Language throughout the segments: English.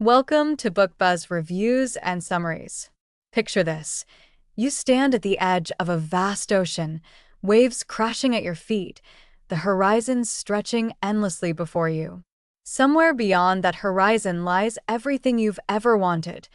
Welcome to BookBuzz Reviews and Summaries. Picture this. You stand at the edge of a vast ocean, waves crashing at your feet, the horizon stretching endlessly before you. Somewhere beyond that horizon lies everything you've ever wanted.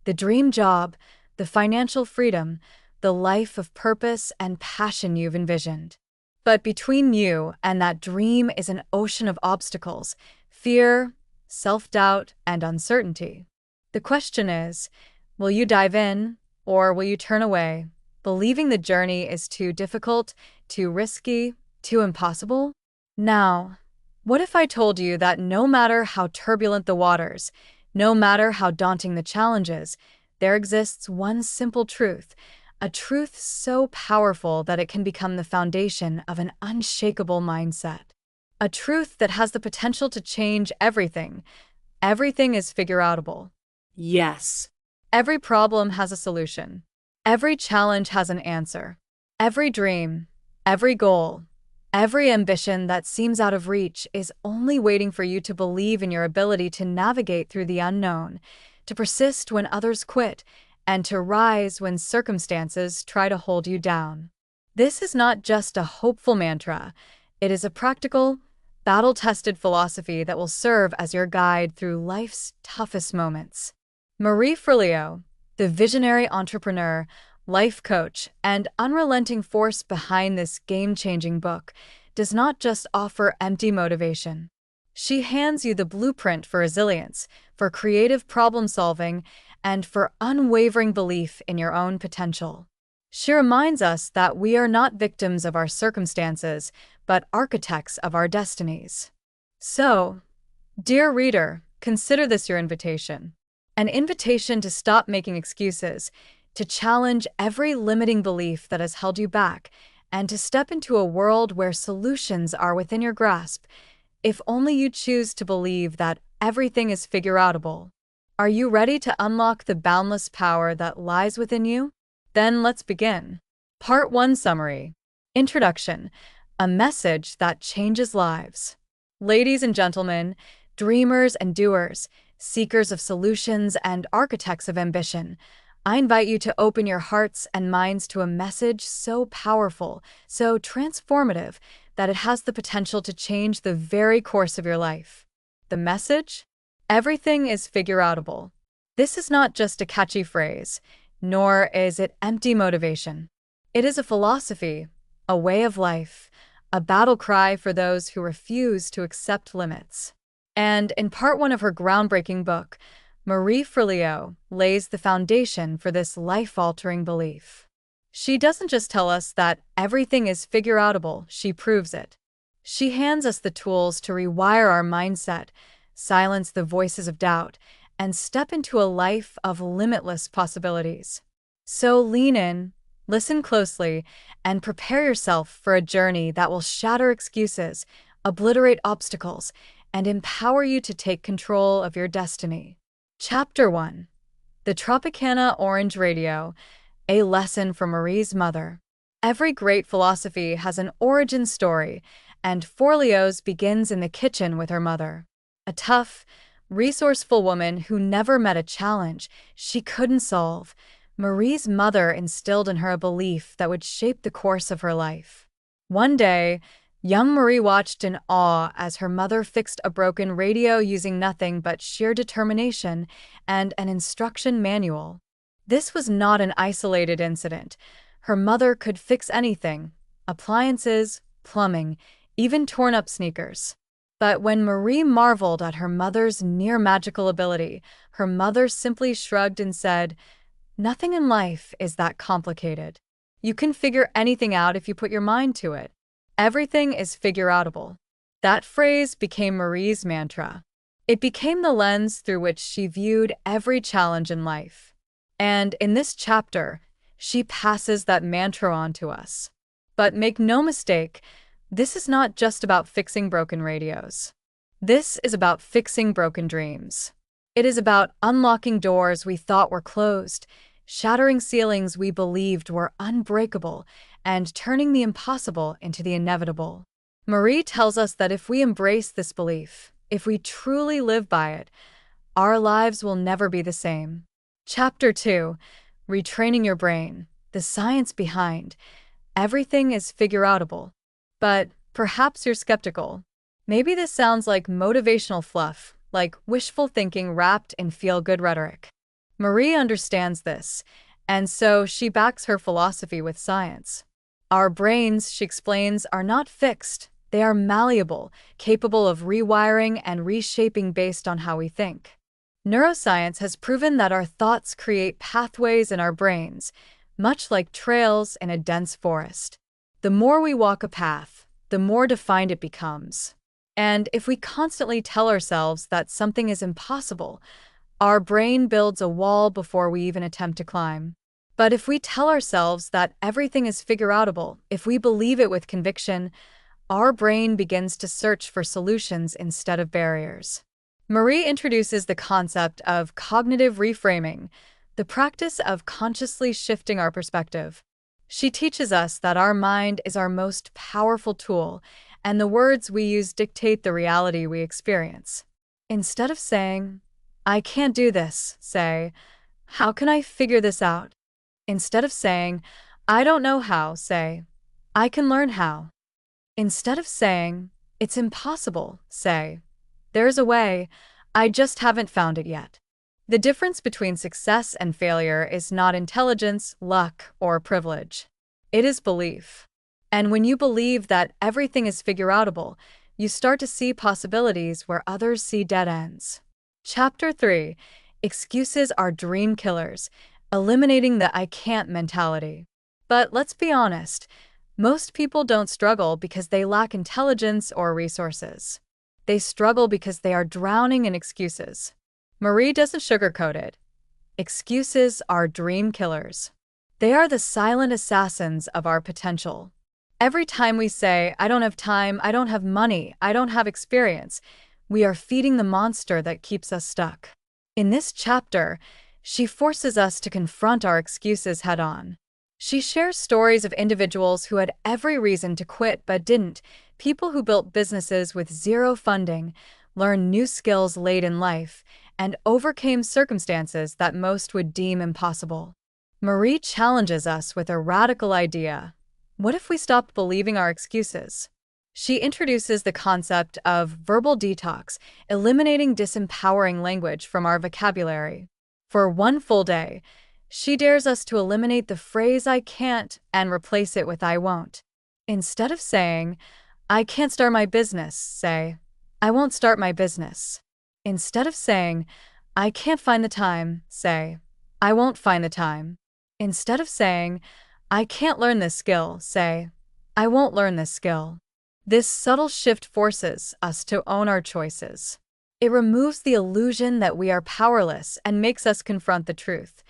The dream job, the financial freedom, the life of purpose and passion you've envisioned. But between you and that dream is an ocean of obstacles, fear, self-doubt, and uncertainty. The question is, will you dive in, or will you turn away, believing the journey is too difficult, too risky, too impossible? Now, what if I told you that no matter how turbulent the waters, no matter how daunting the challenges, there exists one simple truth, a truth so powerful that it can become the foundation of an unshakable mindset. A truth that has the potential to change everything. Everything is figureoutable. Yes. Every problem has a solution. Every challenge has an answer. Every dream, every goal, every ambition that seems out of reach is only waiting for you to believe in your ability to navigate through the unknown, to persist when others quit, and to rise when circumstances try to hold you down. This is not just a hopeful mantra. It is a practical, battle-tested philosophy that will serve as your guide through life's toughest moments. Marie Forleo, the visionary entrepreneur, life coach, and unrelenting force behind this game-changing book, does not just offer empty motivation. She hands you the blueprint for resilience, for creative problem-solving, and for unwavering belief in your own potential. She reminds us that we are not victims of our circumstances, but architects of our destinies. So, dear reader, consider this your invitation. An invitation to stop making excuses, to challenge every limiting belief that has held you back, and to step into a world where solutions are within your grasp, if only you choose to believe that everything is figureoutable. Are you ready to unlock the boundless power that lies within you? Then let's begin. Part 1 Summary. Introduction. A message that changes lives. Ladies and gentlemen, dreamers and doers, seekers of solutions and architects of ambition, I invite you to open your hearts and minds to a message so powerful, so transformative, that it has the potential to change the very course of your life. The message? Everything is figureoutable. This is not just a catchy phrase, nor is it empty motivation. It is a philosophy, a way of life, a battle cry for those who refuse to accept limits. And in part 1 of her groundbreaking book, Marie Forleo lays the foundation for this life-altering belief. She doesn't just tell us that everything is figureoutable, she proves it. She hands us the tools to rewire our mindset, silence the voices of doubt, and step into a life of limitless possibilities. So lean in, listen closely, and prepare yourself for a journey that will shatter excuses, obliterate obstacles, and empower you to take control of your destiny. Chapter 1. The Tropicana Orange Radio, a lesson from Marie's mother. Every great philosophy has an origin story, and Forleo's begins in the kitchen with her mother. A tough, resourceful woman who never met a challenge she couldn't solve, Marie's mother instilled in her a belief that would shape the course of her life. One day, young Marie watched in awe as her mother fixed a broken radio using nothing but sheer determination and an instruction manual. This was not an isolated incident. Her mother could fix anything: appliances, plumbing, even torn-up sneakers. But when Marie marveled at her mother's near-magical ability, her mother simply shrugged and said, "Nothing in life is that complicated. You can figure anything out if you put your mind to it. Everything is figureoutable." That phrase became Marie's mantra. It became the lens through which she viewed every challenge in life. And in this chapter, she passes that mantra on to us. But make no mistake, this is not just about fixing broken radios. This is about fixing broken dreams. It is about unlocking doors we thought were closed, shattering ceilings we believed were unbreakable, and turning the impossible into the inevitable. Marie tells us that if we embrace this belief, if we truly live by it, our lives will never be the same. Chapter 2: Retraining Your Brain, the Science Behind Everything is Figureoutable. But perhaps you're skeptical. Maybe this sounds like motivational fluff, like wishful thinking wrapped in feel-good rhetoric. Marie understands this, and so she backs her philosophy with science. Our brains, she explains, are not fixed. They are malleable, capable of rewiring and reshaping based on how we think. Neuroscience has proven that our thoughts create pathways in our brains, much like trails in a dense forest. The more we walk a path, the more defined it becomes. And if we constantly tell ourselves that something is impossible, our brain builds a wall before we even attempt to climb. But if we tell ourselves that everything is figureoutable, if we believe it with conviction, our brain begins to search for solutions instead of barriers. Marie introduces the concept of cognitive reframing, the practice of consciously shifting our perspective. She teaches us that our mind is our most powerful tool, and the words we use dictate the reality we experience. Instead of saying, "I can't do this," say, "How can I figure this out?" Instead of saying, "I don't know how," say, "I can learn how." Instead of saying, "It's impossible," say, "There's a way, I just haven't found it yet." The difference between success and failure is not intelligence, luck, or privilege. It is belief. And when you believe that everything is figureoutable, you start to see possibilities where others see dead ends. Chapter 3: Excuses Are Dream Killers, Eliminating the "I can't" mentality. But let's be honest, most people don't struggle because they lack intelligence or resources. They struggle because they are drowning in excuses. Marie doesn't sugarcoat it. Excuses are dream killers. They are the silent assassins of our potential. Every time we say, "I don't have time, I don't have money, I don't have experience," we are feeding the monster that keeps us stuck. In this chapter, she forces us to confront our excuses head-on. She shares stories of individuals who had every reason to quit but didn't, people who built businesses with zero funding, learned new skills late in life, and overcame circumstances that most would deem impossible. Marie challenges us with a radical idea. What if we stopped believing our excuses? She introduces the concept of verbal detox, eliminating disempowering language from our vocabulary. For one full day, she dares us to eliminate the phrase "I can't" and replace it with "I won't." Instead of saying, "I can't start my business," say, "I won't start my business." Instead of saying, "I can't find the time," say, "I won't find the time." Instead of saying, "I can't learn this skill," say, "I won't learn this skill." This subtle shift forces us to own our choices. It removes the illusion that we are powerless and makes us confront the truth.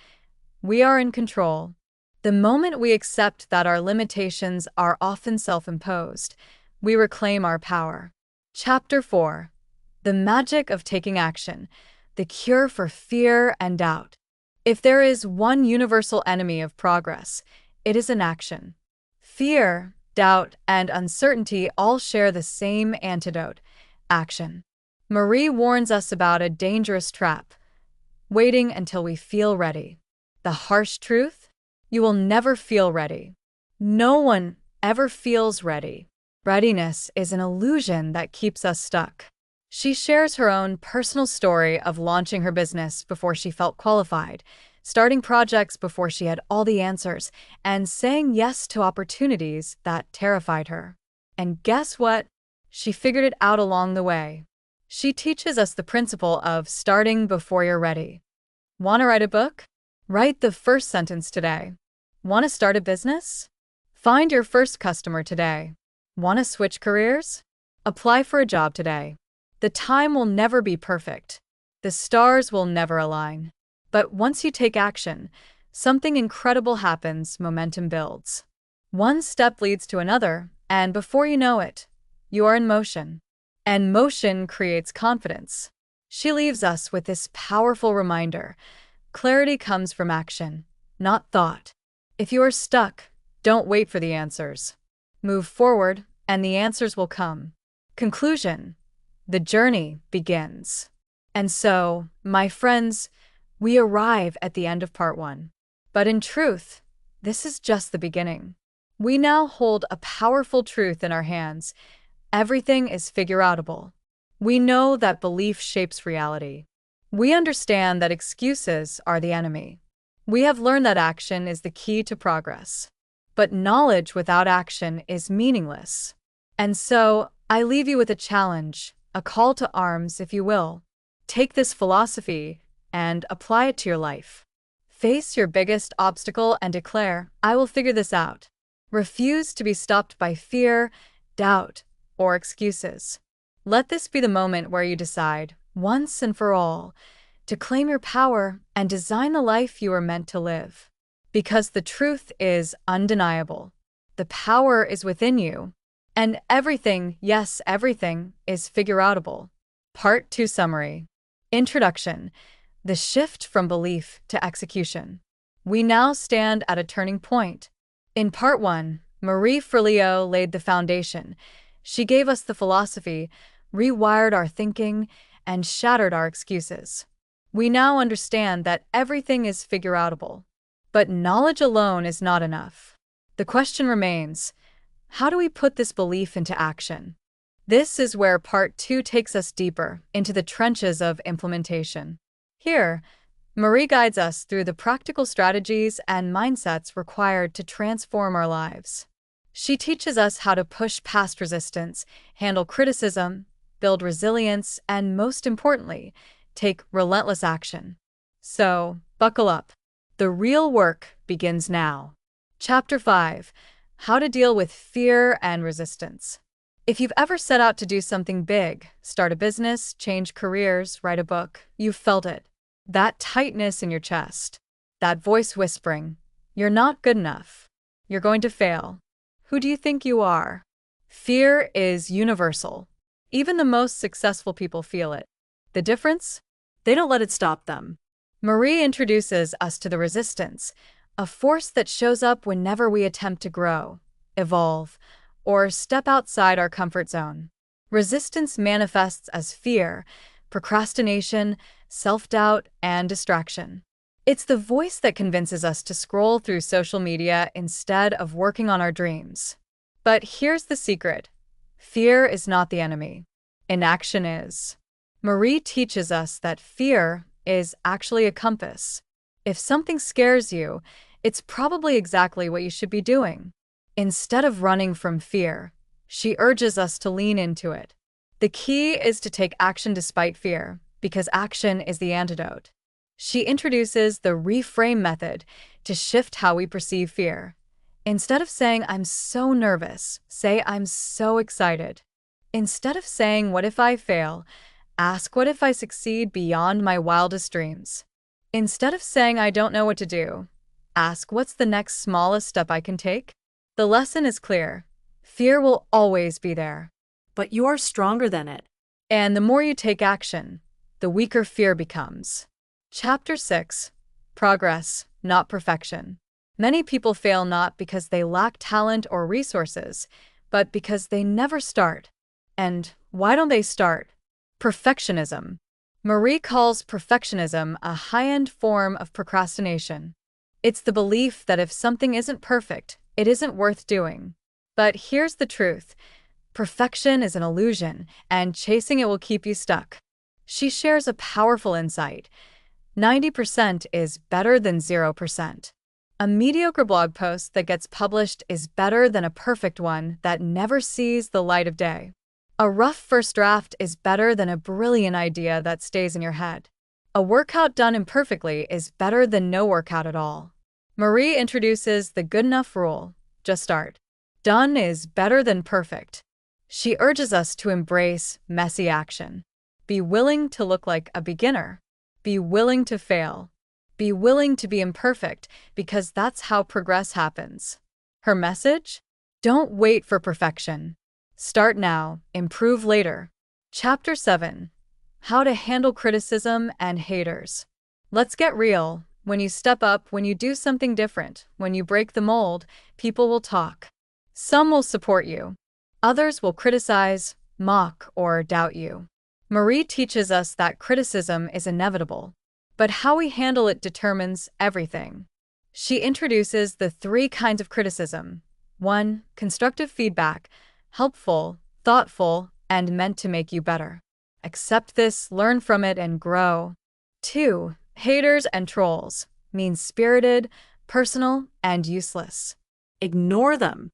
We are in control. The moment we accept that our limitations are often self-imposed, we reclaim our power. Chapter 4: The Magic of Taking Action, the Cure for Fear and Doubt. If there is one universal enemy of progress, it is inaction. Fear, doubt, and uncertainty all share the same antidote: action. Marie warns us about a dangerous trap: waiting until we feel ready. The harsh truth? You will never feel ready. No one ever feels ready. Readiness is an illusion that keeps us stuck. She shares her own personal story of launching her business before she felt qualified, starting projects before she had all the answers, and saying yes to opportunities that terrified her. And guess what? She figured it out along the way. She teaches us the principle of starting before you're ready. Want to write a book? Write the first sentence today. Want to start a business? Find your first customer today. Want to switch careers? Apply for a job today. The time will never be perfect. The stars will never align. But once you take action, something incredible happens. Momentum builds. One step leads to another, and before you know it, you are in motion. And motion creates confidence. She leaves us with this powerful reminder: clarity comes from action, not thought. If you are stuck, don't wait for the answers. Move forward, and the answers will come. Conclusion: the journey begins. And so, my friends, we arrive at the end of part 1. But in truth, this is just the beginning. We now hold a powerful truth in our hands. Everything is figureoutable. We know that belief shapes reality. We understand that excuses are the enemy. We have learned that action is the key to progress. But knowledge without action is meaningless. And so, I leave you with a challenge, a call to arms, if you will. Take this philosophy and apply it to your life. Face your biggest obstacle and declare, I will figure this out. Refuse to be stopped by fear, doubt, or excuses. Let this be the moment where you decide, once and for all, to claim your power and design the life you are meant to live. Because the truth is undeniable. The power is within you. And everything, yes, everything, is figureoutable. Part 2 Summary. Introduction. The shift from belief to execution. We now stand at a turning point. In Part 1, Marie Forleo laid the foundation. She gave us the philosophy, rewired our thinking, and shattered our excuses. We now understand that everything is figureoutable. But knowledge alone is not enough. The question remains, how do we put this belief into action? This is where Part 2 takes us deeper into the trenches of implementation. Here, Marie guides us through the practical strategies and mindsets required to transform our lives. She teaches us how to push past resistance, handle criticism, build resilience, and most importantly, take relentless action. So, buckle up. The real work begins now. Chapter 5. How to deal with fear and resistance. If you've ever set out to do something big, start a business, change careers, write a book, you've felt it. That tightness in your chest. That voice whispering, you're not good enough. You're going to fail. Who do you think you are? Fear is universal. Even the most successful people feel it. The difference? They don't let it stop them. Marie introduces us to the resistance, a force that shows up whenever we attempt to grow, evolve, or step outside our comfort zone. Resistance manifests as fear, procrastination, self-doubt, and distraction. It's the voice that convinces us to scroll through social media instead of working on our dreams. But here's the secret. Fear is not the enemy. Inaction is. Marie teaches us that fear is actually a compass. If something scares you, it's probably exactly what you should be doing. Instead of running from fear, she urges us to lean into it. The key is to take action despite fear, because action is the antidote. She introduces the reframe method to shift how we perceive fear. Instead of saying, I'm so nervous, say, I'm so excited. Instead of saying, what if I fail, ask, what if I succeed beyond my wildest dreams? Instead of saying, I don't know what to do, ask, what's the next smallest step I can take? The lesson is clear. Fear will always be there. But you are stronger than it. And the more you take action, the weaker fear becomes. Chapter 6. Progress, not perfection. Many people fail not because they lack talent or resources, but because they never start. And why don't they start? Perfectionism. Marie calls perfectionism a high-end form of procrastination. It's the belief that if something isn't perfect, it isn't worth doing. But here's the truth. Perfection is an illusion, and chasing it will keep you stuck. She shares a powerful insight. 90% is better than 0%. A mediocre blog post that gets published is better than a perfect one that never sees the light of day. A rough first draft is better than a brilliant idea that stays in your head. A workout done imperfectly is better than no workout at all. Marie introduces the good enough rule. Just start. Done is better than perfect. She urges us to embrace messy action. Be willing to look like a beginner. Be willing to fail. Be willing to be imperfect, because that's how progress happens. Her message? Don't wait for perfection. Start now, improve later. Chapter 7. How to handle criticism and haters. Let's get real. When you step up, when you do something different, when you break the mold, people will talk. Some will support you. Others will criticize, mock, or doubt you. Marie teaches us that criticism is inevitable, but how we handle it determines everything. She introduces the three kinds of criticism. 1. Constructive feedback, helpful, thoughtful, and meant to make you better. Accept this, learn from it, and grow. 2. Haters and trolls, mean-spirited, personal, and useless. Ignore them.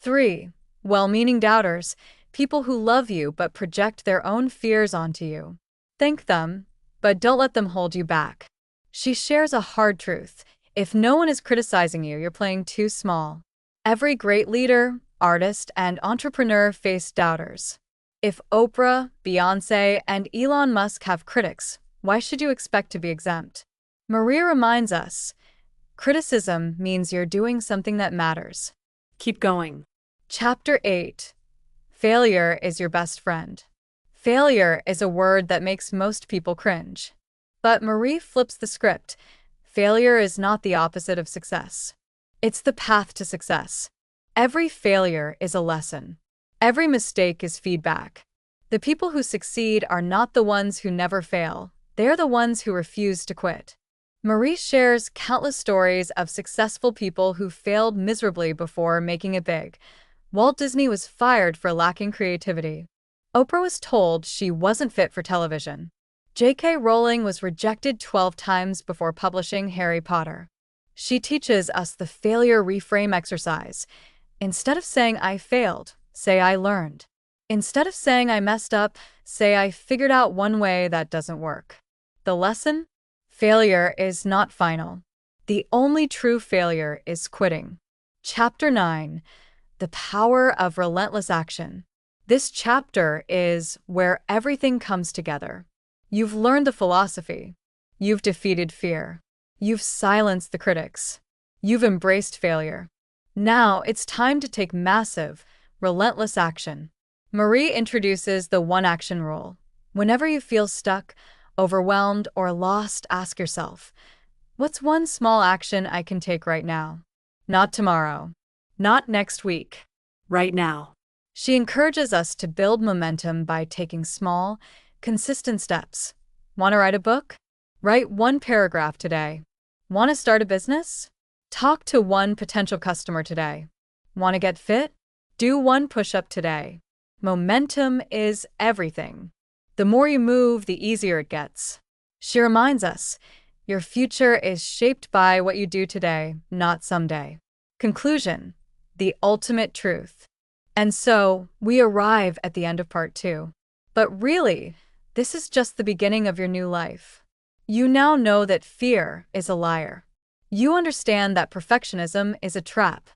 3. Well-meaning doubters, people who love you but project their own fears onto you. Thank them, but don't let them hold you back. She shares a hard truth. If no one is criticizing you, you're playing too small. Every great leader, artist, and entrepreneur faced doubters. If Oprah, Beyoncé, and Elon Musk have critics, why should you expect to be exempt? Maria reminds us, criticism means you're doing something that matters. Keep going. Chapter 8. Failure is your best friend. Failure is a word that makes most people cringe. But Marie flips the script. Failure is not the opposite of success. It's the path to success. Every failure is a lesson. Every mistake is feedback. The people who succeed are not the ones who never fail. They're the ones who refuse to quit. Marie shares countless stories of successful people who failed miserably before making it big. Walt Disney was fired for lacking creativity. Oprah was told she wasn't fit for television. J.K. Rowling was rejected 12 times before publishing Harry Potter. She teaches us the failure reframe exercise. Instead of saying I failed, say I learned. Instead of saying I messed up, say I figured out one way that doesn't work. The lesson? Failure is not final. The only true failure is quitting. Chapter 9. The Power of Relentless Action. This chapter is where everything comes together. You've learned the philosophy. You've defeated fear. You've silenced the critics. You've embraced failure. Now it's time to take massive, relentless action. Marie introduces the one-action rule. Whenever you feel stuck, overwhelmed, or lost, ask yourself, what's one small action I can take right now? Not tomorrow. Not next week. Right now. She encourages us to build momentum by taking small, consistent steps. Want to write a book? Write one paragraph today. Want to start a business? Talk to one potential customer today. Want to get fit? Do one push-up today. Momentum is everything. The more you move, the easier it gets. She reminds us, your future is shaped by what you do today, not someday. Conclusion, the ultimate truth. And so, we arrive at the end of part 2. But really, this is just the beginning of your new life. You now know that fear is a liar. You understand that perfectionism is a trap.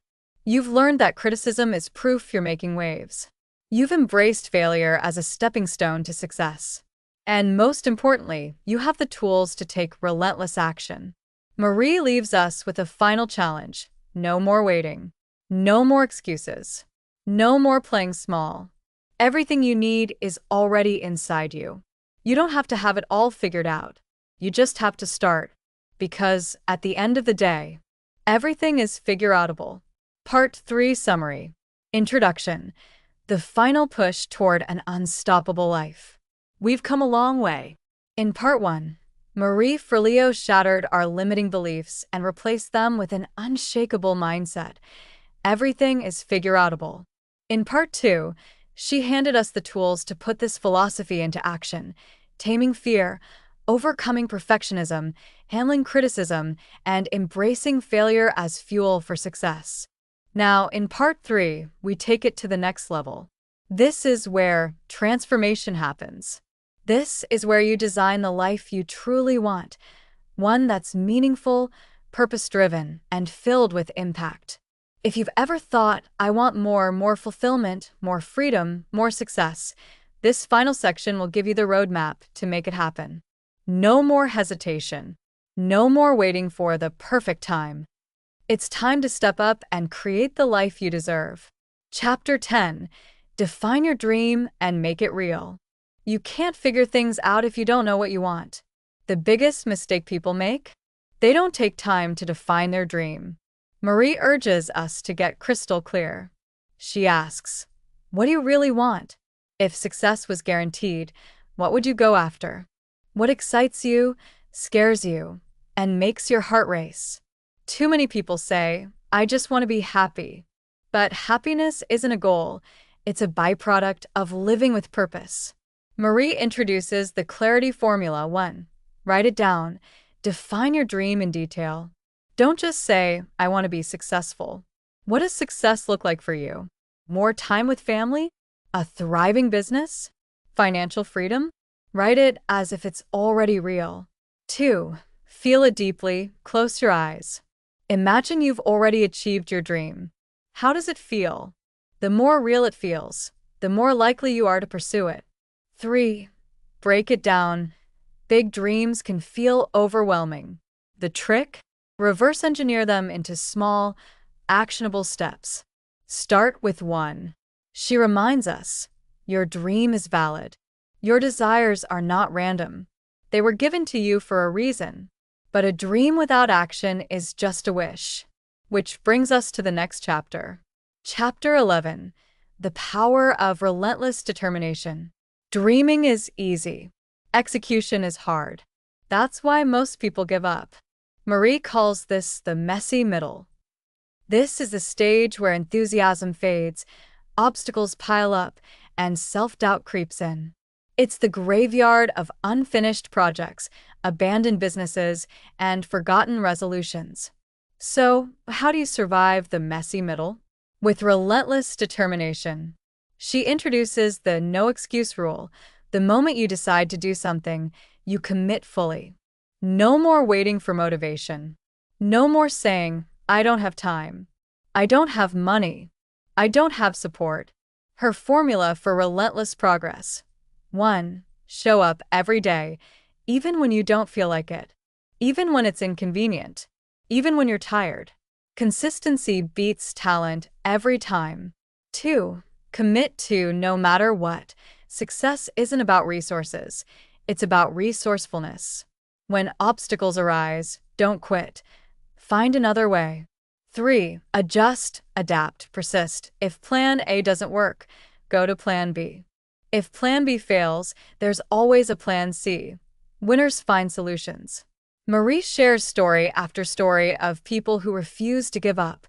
You've learned that criticism is proof you're making waves. You've embraced failure as a stepping stone to success. And most importantly, you have the tools to take relentless action. Marie leaves us with a final challenge. No more waiting. No more excuses. No more playing small. Everything you need is already inside you. You don't have to have it all figured out. You just have to start. Because, at the end of the day, everything is figureoutable. Part 3 Summary. Introduction. The final push toward an unstoppable life. We've come a long way. In Part 1, Marie Forleo shattered our limiting beliefs and replaced them with an unshakable mindset. Everything is figureoutable. In Part 2, she handed us the tools to put this philosophy into action, taming fear, overcoming perfectionism, handling criticism, and embracing failure as fuel for success. Now, in Part 3, we take it to the next level. This is where transformation happens. This is where you design the life you truly want, one that's meaningful, purpose-driven, and filled with impact. If you've ever thought, I want more fulfillment, more freedom, more success, this final section will give you the roadmap to make it happen. No more hesitation. No more waiting for the perfect time. It's time to step up and create the life you deserve. Chapter 10. Define your dream and make it real. You can't figure things out if you don't know what you want. The biggest mistake people make? They don't take time to define their dream. Marie urges us to get crystal clear. She asks, what do you really want? If success was guaranteed, What would you go after? What excites you, scares you, and makes your heart race? Too many people say, I just want to be happy. But happiness isn't a goal, it's a byproduct of living with purpose. Marie introduces the clarity formula. 1. Write it down. Define your dream in detail. Don't just say, I want to be successful. What does success look like for you? More time with family? A thriving business? Financial freedom? Write it as if it's already real. 2. Feel it deeply. Close your eyes. Imagine you've already achieved your dream. How does it feel? The more real it feels, the more likely you are to pursue it. 3. Break it down. Big dreams can feel overwhelming. The trick? Reverse engineer them into small, actionable steps. Start with 1. She reminds us, your dream is valid. Your desires are not random. They were given to you for a reason. But a dream without action is just a wish. Which brings us to the next chapter. Chapter 11. The Power of Relentless Determination. Dreaming is easy. Execution is hard. That's why most people give up. Marie calls this the messy middle. This is the stage where enthusiasm fades, obstacles pile up, and self-doubt creeps in. It's the graveyard of unfinished projects, abandoned businesses, and forgotten resolutions. So, how do you survive the messy middle? With relentless determination. She introduces the no excuse rule. The moment you decide to do something, you commit fully. No more waiting for motivation. No more saying, I don't have time. I don't have money. I don't have support. Her formula for relentless progress. 1. Show up every day, even when you don't feel like it. Even when it's inconvenient. Even when you're tired. Consistency beats talent every time. 2. Commit to no matter what. Success isn't about resources. It's about resourcefulness. When obstacles arise, don't quit. Find another way. 3. Adjust, adapt, persist. If plan A doesn't work, go to plan B. If plan B fails, there's always a plan C. Winners find solutions. Marie shares story after story of people who refused to give up,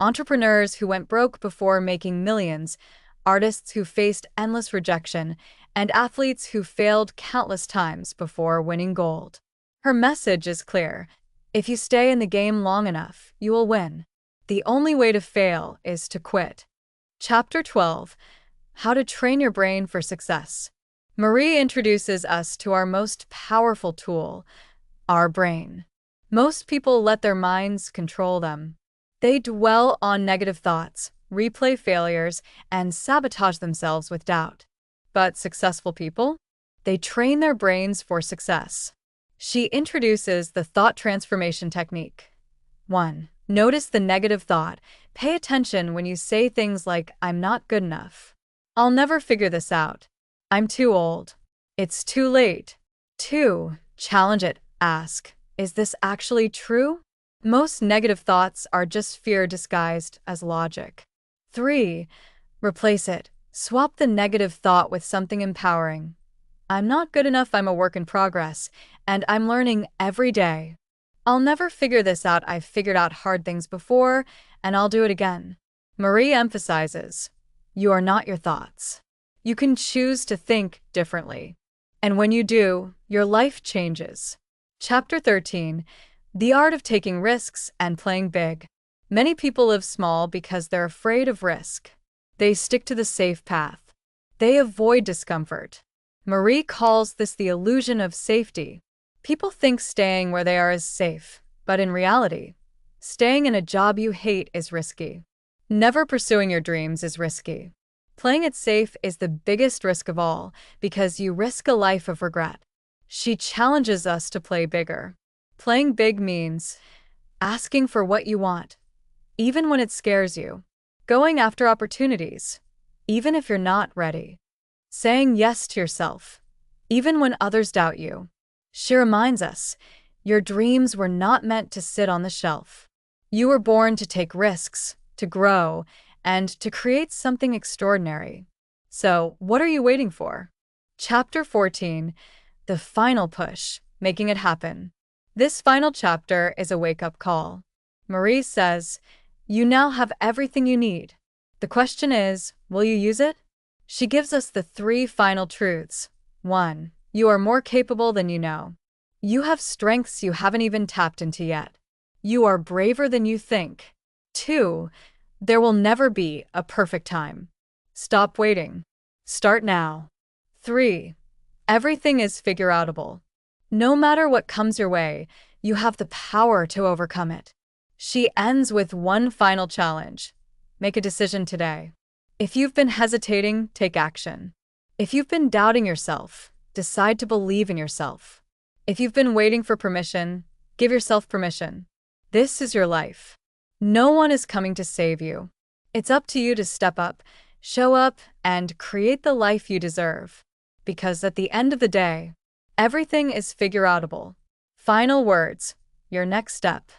entrepreneurs who went broke before making millions, artists who faced endless rejection, and athletes who failed countless times before winning gold. Her message is clear. If you stay in the game long enough, you will win. The only way to fail is to quit. Chapter 12. How to Train Your Brain for Success. Marie introduces us to our most powerful tool, our brain. Most people let their minds control them. They dwell on negative thoughts, replay failures, and sabotage themselves with doubt. But successful people? They train their brains for success. She introduces the thought transformation technique. 1. Notice the negative thought. Pay attention when you say things like, I'm not good enough. I'll never figure this out. I'm too old. It's too late. 2. Challenge it. Ask, is this actually true? Most negative thoughts are just fear disguised as logic. 3. Replace it. Swap the negative thought with something empowering. I'm not good enough, I'm a work in progress, and I'm learning every day. I'll never figure this out, I've figured out hard things before, and I'll do it again. Marie emphasizes, you are not your thoughts. You can choose to think differently. And when you do, your life changes. Chapter 13. The Art of Taking Risks and Playing Big. Many people live small because they're afraid of risk. They stick to the safe path. They avoid discomfort. Marie calls this the illusion of safety. People think staying where they are is safe, but in reality, staying in a job you hate is risky. Never pursuing your dreams is risky. Playing it safe is the biggest risk of all because you risk a life of regret. She challenges us to play bigger. Playing big means asking for what you want, even when it scares you. Going after opportunities, even if you're not ready. Saying yes to yourself, even when others doubt you. She reminds us, your dreams were not meant to sit on the shelf. You were born to take risks, to grow, and to create something extraordinary. So, what are you waiting for? Chapter 14, The Final Push, Making It Happen. This final chapter is a wake-up call. Marie says, "You now have everything you need. The question is, will you use it?" She gives us the three final truths. 1. You are more capable than you know. You have strengths you haven't even tapped into yet. You are braver than you think. 2. There will never be a perfect time. Stop waiting. Start now. 3. Everything is figureoutable. No matter what comes your way, you have the power to overcome it. She ends with one final challenge. Make a decision today. If you've been hesitating, take action. If you've been doubting yourself, decide to believe in yourself. If you've been waiting for permission, give yourself permission. This is your life. No one is coming to save you. It's up to you to step up, show up, and create the life you deserve. Because at the end of the day, everything is figureoutable. Final words, your next step.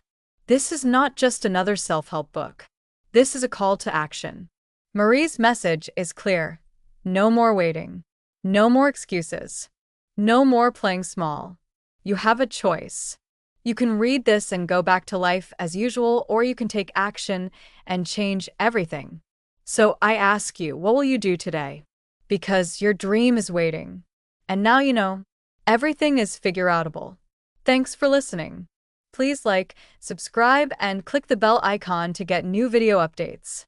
This is not just another self-help book. This is a call to action. Marie's message is clear. No more waiting. No more excuses. No more playing small. You have a choice. You can read this and go back to life as usual, or you can take action and change everything. So I ask you, what will you do today? Because your dream is waiting. And now you know, everything is figureoutable. Thanks for listening. Please like, subscribe, and click the bell icon to get new video updates.